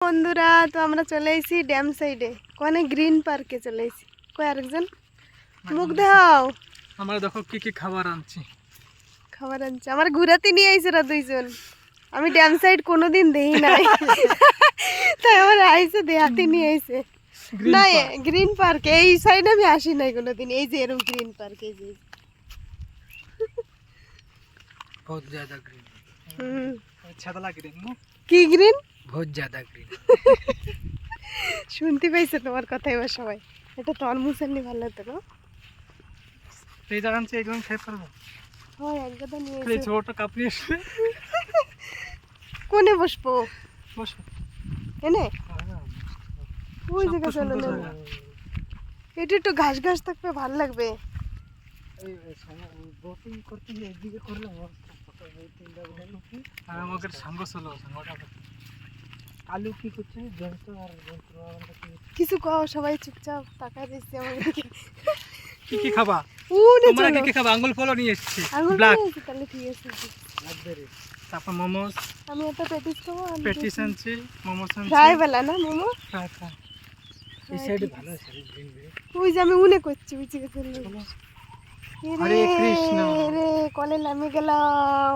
বন্ধুরা তো আমরা চলে এসেছি ড্যাম সাইডে কোনে গ্রিন পার্কে চলে এসেছি। কই আরেকজন মুখ দাও। আমরা দেখো কি কি খাবার আনছি। খাবার আনছে আমার ঘুরাতে নিয়ে আইছে রা দুইজন। আমি ড্যাম সাইড কোনোদিন দেই নাই তাই আমার আইছে দেহাতে নিয়ে আইছে। না গ্রিন পার্ক এই সাইডে আমি আসি নাই কোনোদিন। এই যে এরকম গ্রিন পার্ক এই যে बहुत ज्यादा ग्रीन। छतला ग्रीन ना কি গ্রিন बहुत ज्यादा ग्रीन। শুনতে পাইছে তোমার কথা এবার সবাই। এটা তরমুজ আনলে ভালো হতো না। এই জায়গান থেকে একদম খেয়ে পারবো। হয় একদম নিয়ে এই ছোট কাপ নিয়ে এসে কোনে বসবো বসো। এনে ওই জায়গা চলো না। এটা একটু ঘাস ঘাস থাকবে ভালো লাগবে। এই বোটিং করতে গিয়ে এদিকে করলে মস্ত ফটো এই তিনটা বলে কি আর আমাদের সঙ্গ ছিল সঙ্গটা আলু কি করছে যন্ত্র আর যন্ত্র আমাদের কিছু কও সবাই চুপচাপ তাকায় দিচ্ছে আমার দিকে। কি কি খাবা উনে তোমরা চলো কি কি খাবা আঙ্গুল ফলও নিয়ে এসেছি আঙুর ব্ল্যাক নিয়ে এসেছি, তাহলে ঠিক আছে। ব্ল্যাকবেরি তারপর মোমোস আমি একটা পেটিস খাবো। পেটিস আনছি মোমোস আনছি ফ্রাই বেলা না মোমো ফ্রাই ফ্রাই এই সাইডে ভালো আছে গ্রিন বেরি। ওই যে আমি উনে করছি ওই জায়গা চলে। হরে কৃষ্ণ। রে কলে নামে গেলাম।